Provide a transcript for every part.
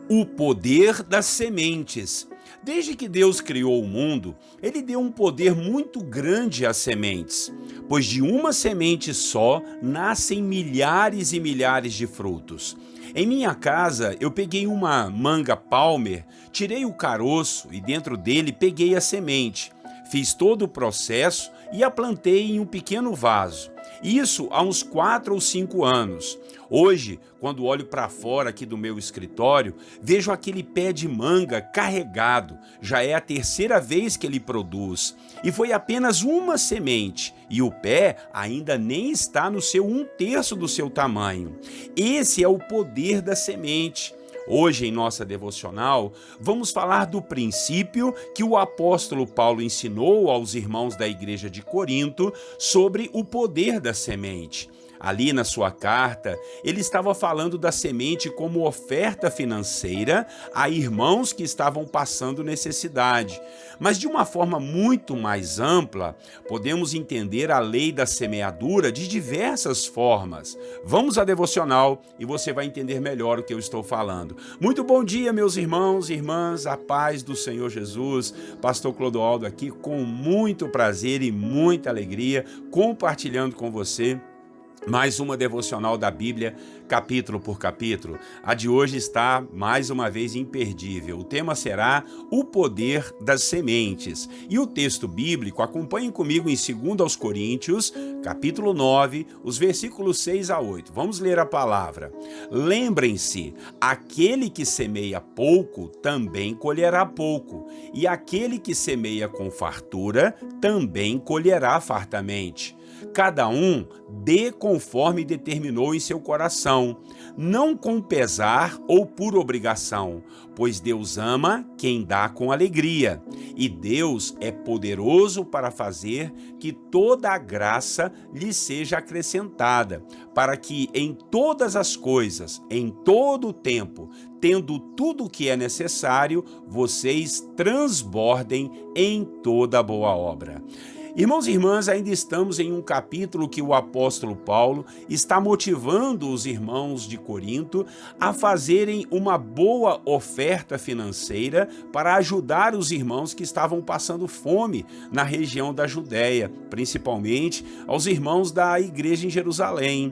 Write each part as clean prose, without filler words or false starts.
O poder das sementes. Desde que Deus criou o mundo, ele deu um poder muito grande às sementes, pois de uma semente só nascem milhares e milhares de frutos. Em minha casa, eu peguei uma manga palmer, tirei o caroço e dentro dele peguei a semente. Fiz todo o processo e a plantei em um pequeno vaso. Isso há uns 4 ou 5 anos. Hoje, quando olho para fora aqui do meu escritório, vejo aquele pé de manga carregado. Já é a terceira vez que ele produz. E foi apenas uma semente. E o pé ainda nem está no seu 1/3 do seu tamanho. Esse é o poder da semente. Hoje, em nossa devocional, vamos falar do princípio que o apóstolo Paulo ensinou aos irmãos da igreja de Corinto sobre o poder da semente. Ali na sua carta, ele estava falando da semente como oferta financeira a irmãos que estavam passando necessidade. Mas de uma forma muito mais ampla, podemos entender a lei da semeadura de diversas formas. Vamos à devocional e você vai entender melhor o que eu estou falando. Muito bom dia, meus irmãos e irmãs, a paz do Senhor Jesus. Pastor Clodoaldo aqui com muito prazer e muita alegria, compartilhando com você mais uma devocional da Bíblia, capítulo por capítulo. A de hoje está, mais uma vez, imperdível. O tema será o poder das sementes. E o texto bíblico, acompanhem comigo em 2 Coríntios, capítulo 9, os versículos 6 a 8. Vamos ler a palavra. Lembrem-se, aquele que semeia pouco, também colherá pouco. E aquele que semeia com fartura, também colherá fartamente. Cada um dê conforme determinou em seu coração, não com pesar ou por obrigação, pois Deus ama quem dá com alegria, e Deus é poderoso para fazer que toda a graça lhe seja acrescentada, para que em todas as coisas, em todo o tempo, tendo tudo o que é necessário, vocês transbordem em toda boa obra. Irmãos e irmãs, ainda estamos em um capítulo que o apóstolo Paulo está motivando os irmãos de Corinto a fazerem uma boa oferta financeira para ajudar os irmãos que estavam passando fome na região da Judéia, principalmente aos irmãos da igreja em Jerusalém.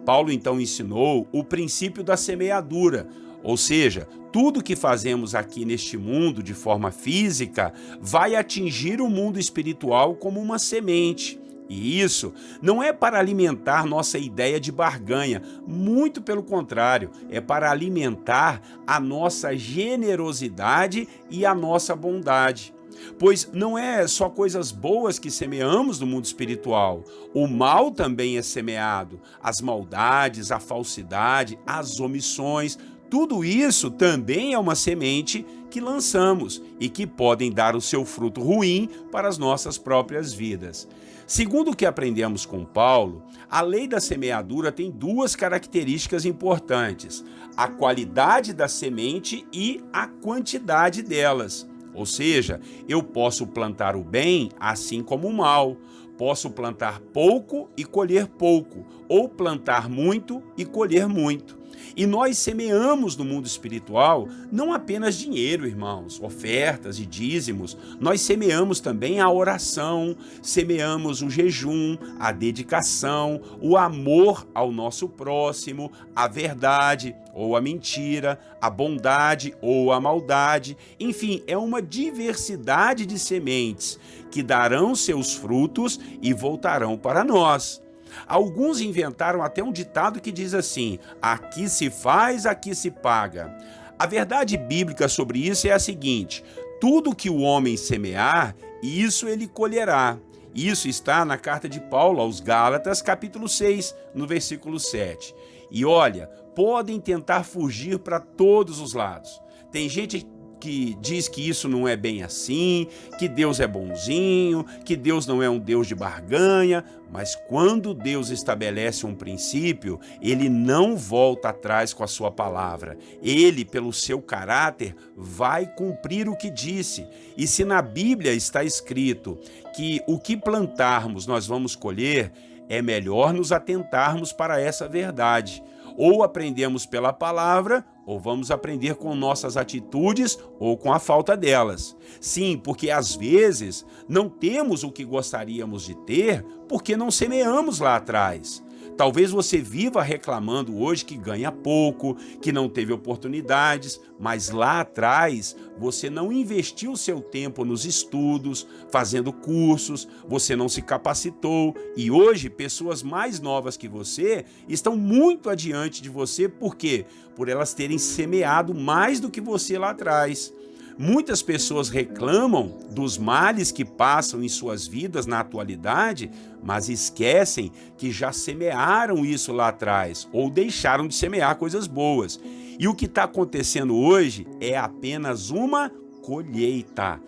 Paulo então ensinou o princípio da semeadura, ou seja, tudo que fazemos aqui neste mundo de forma física vai atingir o mundo espiritual como uma semente. E isso não é para alimentar nossa ideia de barganha, muito pelo contrário, é para alimentar a nossa generosidade e a nossa bondade. Pois não é só coisas boas que semeamos no mundo espiritual, o mal também é semeado, as maldades, a falsidade, as omissões. Tudo isso também é uma semente que lançamos e que podem dar o seu fruto ruim para as nossas próprias vidas. Segundo o que aprendemos com Paulo, a lei da semeadura tem duas características importantes: a qualidade da semente e a quantidade delas. Ou seja, eu posso plantar o bem assim como o mal. Posso plantar pouco e colher pouco, ou plantar muito e colher muito. E nós semeamos no mundo espiritual não apenas dinheiro, irmãos, ofertas e dízimos, nós semeamos também a oração, semeamos o jejum, a dedicação, o amor ao nosso próximo, a verdade ou a mentira, a bondade ou a maldade. Enfim, é uma diversidade de sementes que darão seus frutos e voltarão para nós. Alguns inventaram até um ditado que diz assim: aqui se faz, aqui se paga. A verdade bíblica sobre isso é a seguinte: tudo que o homem semear, isso ele colherá. Isso está na carta de Paulo aos Gálatas, capítulo 6, no versículo 7. E olha, podem tentar fugir para todos os lados. Tem gente que diz que isso não é bem assim, que Deus é bonzinho, que Deus não é um Deus de barganha, mas quando Deus estabelece um princípio, ele não volta atrás com a sua palavra. Ele, pelo seu caráter, vai cumprir o que disse. E se na Bíblia está escrito que o que plantarmos nós vamos colher, é melhor nos atentarmos para essa verdade. Ou aprendemos pela palavra, ou vamos aprender com nossas atitudes ou com a falta delas. Sim, porque às vezes não temos o que gostaríamos de ter porque não semeamos lá atrás. Talvez você viva reclamando hoje que ganha pouco, que não teve oportunidades, mas lá atrás você não investiu seu tempo nos estudos, fazendo cursos, você não se capacitou e hoje pessoas mais novas que você estão muito adiante de você, por quê? Por elas terem semeado mais do que você lá atrás. Muitas pessoas reclamam dos males que passam em suas vidas na atualidade, mas esquecem que já semearam isso lá atrás ou deixaram de semear coisas boas. E o que está acontecendo hoje é apenas uma colheita.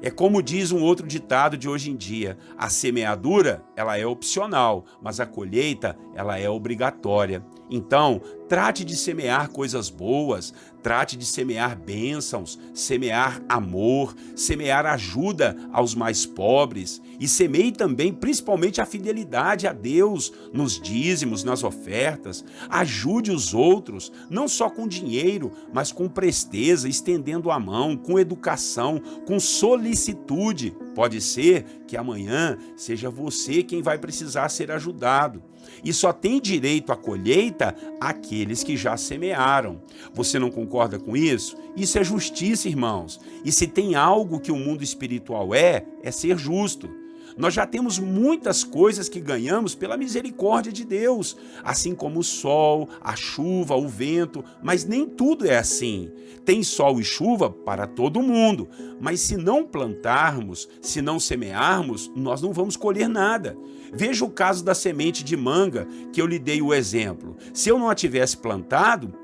É como diz um outro ditado de hoje em dia: a semeadura, ela é opcional, mas a colheita, ela é obrigatória. Então, trate de semear coisas boas, trate de semear bênçãos, semear amor, semear ajuda aos mais pobres e semeie também, principalmente, a fidelidade a Deus nos dízimos, nas ofertas. Ajude os outros, não só com dinheiro, mas com presteza, estendendo a mão, com educação, com solicitude. Pode ser que amanhã seja você quem vai precisar ser ajudado. E só tem direito à colheita aqueles que já semearam. Você não concorda com isso? Isso é justiça, irmãos. E se tem algo que o mundo espiritual é ser justo. Nós já temos muitas coisas que ganhamos pela misericórdia de Deus, assim como o sol, a chuva, o vento, mas nem tudo é assim. Tem sol e chuva para todo mundo, mas se não plantarmos, se não semearmos, nós não vamos colher nada. Veja o caso da semente de manga, que eu lhe dei o exemplo. Se eu não a tivesse plantado,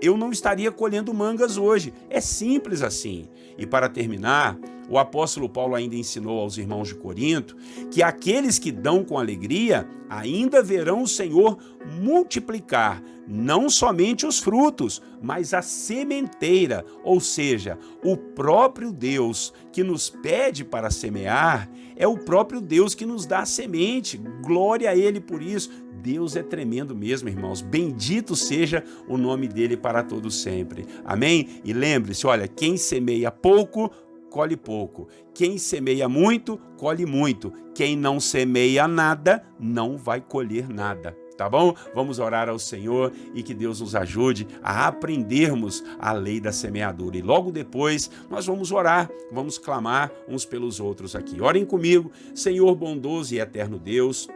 eu não estaria colhendo mangas hoje. É simples assim. E para terminar, o apóstolo Paulo ainda ensinou aos irmãos de Corinto que aqueles que dão com alegria ainda verão o Senhor multiplicar não somente os frutos, mas a sementeira, ou seja, o próprio Deus que nos pede para semear, é o próprio Deus que nos dá a semente. Glória a Ele por isso. Deus é tremendo mesmo, irmãos. Bendito seja o nome dele para todo sempre. Amém? E lembre-se, olha, quem semeia pouco, colhe pouco. Quem semeia muito, colhe muito. Quem não semeia nada, não vai colher nada. Tá bom? Vamos orar ao Senhor e que Deus nos ajude a aprendermos a lei da semeadura. E logo depois nós vamos orar, vamos clamar uns pelos outros aqui. Orem comigo. Senhor bondoso e eterno Deus,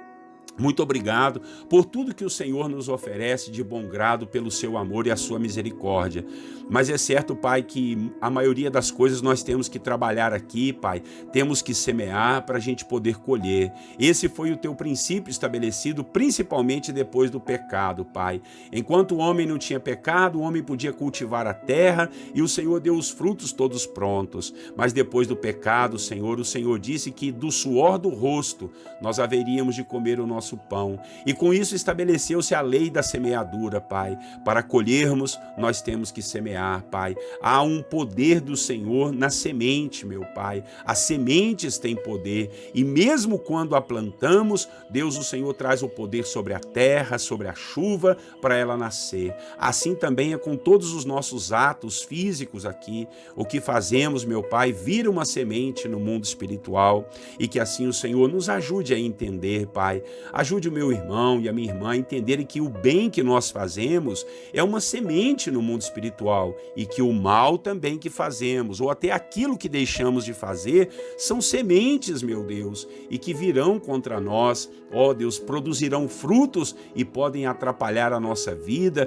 muito obrigado por tudo que o Senhor nos oferece de bom grado pelo seu amor e a sua misericórdia. Mas é certo, Pai, que a maioria das coisas nós temos que trabalhar aqui, Pai. Temos que semear para a gente poder colher. Esse foi o teu princípio estabelecido principalmente depois do pecado, Pai. Enquanto o homem não tinha pecado, o homem podia cultivar a terra e o Senhor deu os frutos todos prontos. Mas depois do pecado, Senhor, o Senhor disse que do suor do rosto nós haveríamos de comer o nosso pão. E com isso estabeleceu-se a lei da semeadura, Pai. Para colhermos, nós temos que semear, Pai. Há um poder do Senhor na semente, meu Pai. As sementes têm poder e mesmo quando a plantamos, Deus, o Senhor, traz o poder sobre a terra, sobre a chuva, para ela nascer. Assim também é com todos os nossos atos físicos aqui. O que fazemos, meu Pai, vira uma semente no mundo espiritual e que assim o Senhor nos ajude a entender, Pai. Ajude o meu irmão e a minha irmã a entenderem que o bem que nós fazemos é uma semente no mundo espiritual e que o mal também que fazemos, ou até aquilo que deixamos de fazer, são sementes, meu Deus, e que virão contra nós, ó Deus, produzirão frutos e podem atrapalhar a nossa vida,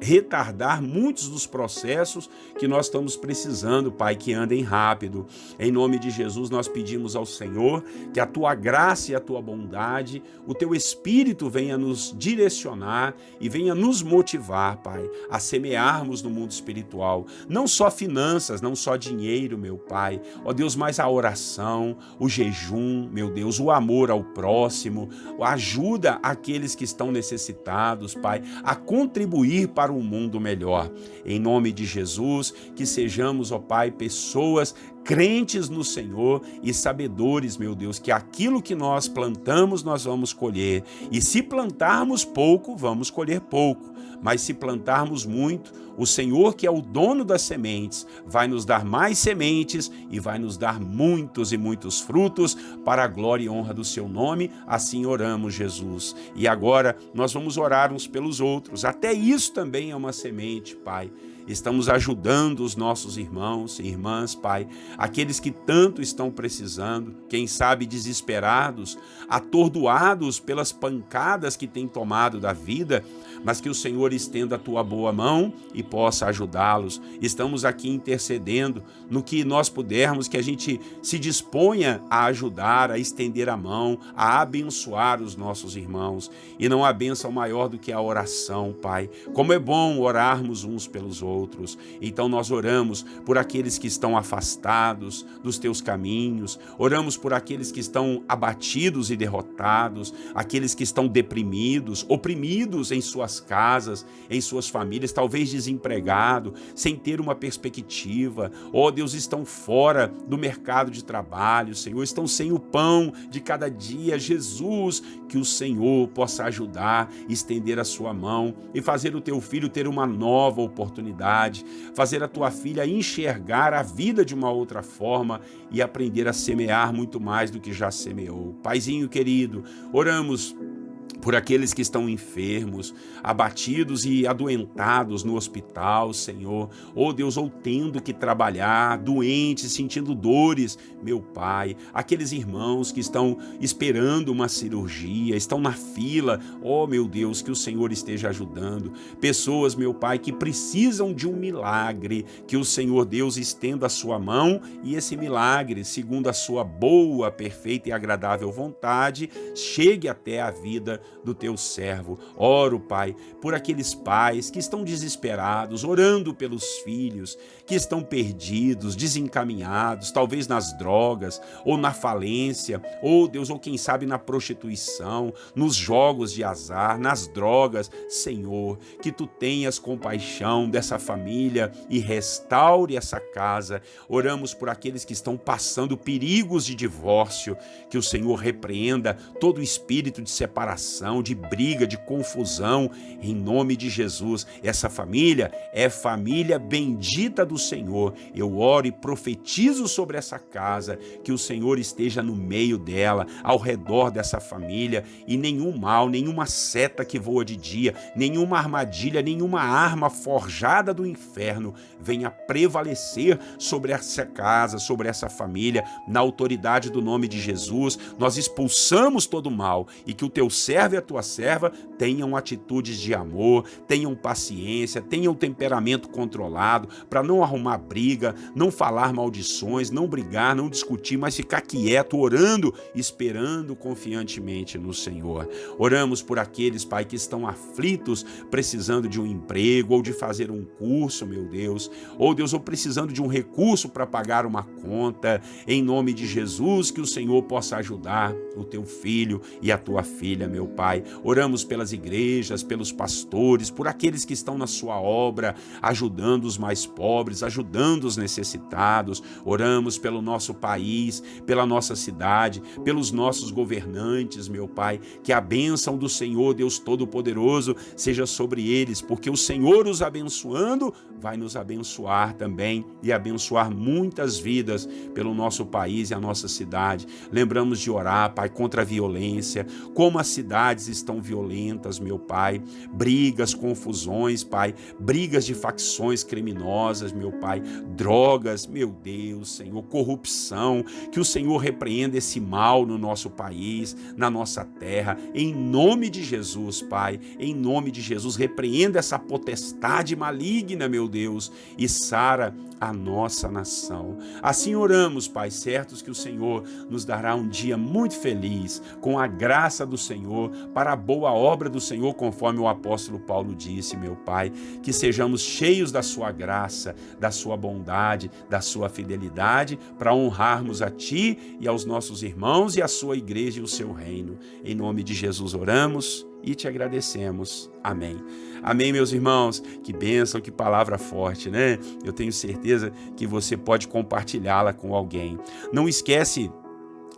retardar muitos dos processos que nós estamos precisando, Pai, que andem rápido. Em nome de Jesus, nós pedimos ao Senhor que a tua graça e a tua bondade, o teu Espírito venha nos direcionar e venha nos motivar, Pai, a semearmos no mundo espiritual, não só finanças, não só dinheiro, meu Pai, ó Deus, mas a oração, o jejum, meu Deus, o amor ao próximo, a ajuda àqueles que estão necessitados, Pai, a contribuir para um mundo melhor. Em nome de Jesus, que sejamos, ó Pai, pessoas crentes no Senhor e sabedores, meu Deus, que aquilo que nós plantamos, nós vamos colher. E se plantarmos pouco, vamos colher pouco. Mas se plantarmos muito, o Senhor, que é o dono das sementes, vai nos dar mais sementes e vai nos dar muitos e muitos frutos para a glória e honra do seu nome. Assim oramos, Jesus. E agora nós vamos orar uns pelos outros. Até isso também é uma semente, Pai. Estamos ajudando os nossos irmãos e irmãs, Pai, aqueles que tanto estão precisando, quem sabe desesperados, atordoados pelas pancadas que têm tomado da vida, mas que o Senhor estenda a tua boa mão e possa ajudá-los. Estamos aqui intercedendo no que nós pudermos, que a gente se disponha a ajudar, a estender a mão, a abençoar os nossos irmãos. E não há bênção maior do que a oração, Pai. Como é bom orarmos uns pelos outros. Então nós oramos por aqueles que estão afastados dos teus caminhos, oramos por aqueles que estão abatidos e derrotados, aqueles que estão deprimidos, oprimidos em suas casas, em suas famílias, talvez desempregados, sem ter uma perspectiva. Oh Deus, estão fora do mercado de trabalho, Senhor, estão sem o pão de cada dia. Jesus, que o Senhor possa ajudar, estender a sua mão e fazer o teu filho ter uma nova oportunidade, fazer a tua filha enxergar a vida de uma outra forma e aprender a semear muito mais do que já semeou. Paizinho querido, oramos por aqueles que estão enfermos, abatidos e adoentados no hospital, Senhor. Oh Deus, ou tendo que trabalhar, doentes, sentindo dores, meu Pai. Aqueles irmãos que estão esperando uma cirurgia, estão na fila. Oh meu Deus, que o Senhor esteja ajudando. Pessoas, meu Pai, que precisam de um milagre, que o Senhor Deus estenda a sua mão e esse milagre, segundo a sua boa, perfeita e agradável vontade, chegue até a vida do teu servo. Oro, Pai, por aqueles pais que estão desesperados, orando pelos filhos, que estão perdidos, desencaminhados, talvez nas drogas, ou na falência, ou Deus, ou quem sabe na prostituição, nos jogos de azar, nas drogas. Senhor, que tu tenhas compaixão dessa família e restaure essa casa. Oramos por aqueles que estão passando perigos de divórcio, que o Senhor repreenda todo o espírito de separação, de briga, de confusão, em nome de Jesus. Essa família é família bendita do Senhor. Eu oro e profetizo sobre essa casa, que o Senhor esteja no meio dela, ao redor dessa família, e nenhum mal, nenhuma seta que voa de dia, nenhuma armadilha, nenhuma arma forjada do inferno venha prevalecer sobre essa casa, sobre essa família. Na autoridade do nome de Jesus, nós expulsamos todo o mal, e que o teu servo e a tua serva tenham atitudes de amor, tenham paciência, tenham temperamento controlado, para não arrumar briga, não falar maldições, não brigar, não discutir, mas ficar quieto, orando, esperando confiantemente no Senhor. Oramos por aqueles, Pai, que estão aflitos, precisando de um emprego ou de fazer um curso, meu Deus, ou Deus, ou precisando de um recurso para pagar uma conta. Em nome de Jesus, que o Senhor possa ajudar o teu filho e a tua filha, meu Pai. Oramos pelas igrejas, pelos pastores, por aqueles que estão na sua obra, ajudando os mais pobres, ajudando os necessitados. Oramos pelo nosso país, pela nossa cidade, pelos nossos governantes, meu Pai. Que a bênção do Senhor, Deus Todo-Poderoso, seja sobre eles, porque o Senhor os abençoando, vai nos abençoar também e abençoar muitas vidas pelo nosso país e a nossa cidade. Lembramos de orar, Pai, contra a violência, como as cidades estão violentas, meu Pai, brigas, confusões, Pai, brigas de facções criminosas, meu Pai, drogas, meu Deus, Senhor, corrupção, que o Senhor repreenda esse mal no nosso país, na nossa terra, em nome de Jesus, Pai, em nome de Jesus, repreenda essa potestade maligna, meu Deus, e sara a nossa nação. Assim oramos, Pai, certos que o Senhor nos dará um dia muito feliz, com a graça do Senhor, para a boa obra do Senhor, conforme o apóstolo Paulo disse, meu Pai, que sejamos cheios da sua graça, da sua bondade, da sua fidelidade, para honrarmos a Ti e aos nossos irmãos e a sua igreja e o seu reino. Em nome de Jesus oramos e te agradecemos. Amém. Amém, meus irmãos. Que bênção, que palavra forte, né? Eu tenho certeza que você pode compartilhá-la com alguém. Não esquece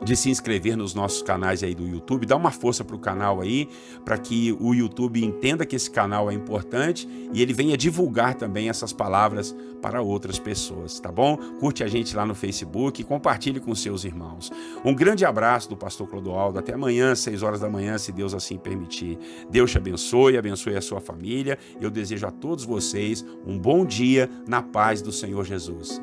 de se inscrever nos nossos canais aí do YouTube, dá uma força pro canal aí, para que o YouTube entenda que esse canal é importante e ele venha divulgar também essas palavras para outras pessoas, tá bom? Curte a gente lá no Facebook e compartilhe com seus irmãos. Um grande abraço do pastor Clodoaldo, até amanhã, 6 horas da manhã, se Deus assim permitir. Deus te abençoe, abençoe a sua família. Eu desejo a todos vocês um bom dia na paz do Senhor Jesus.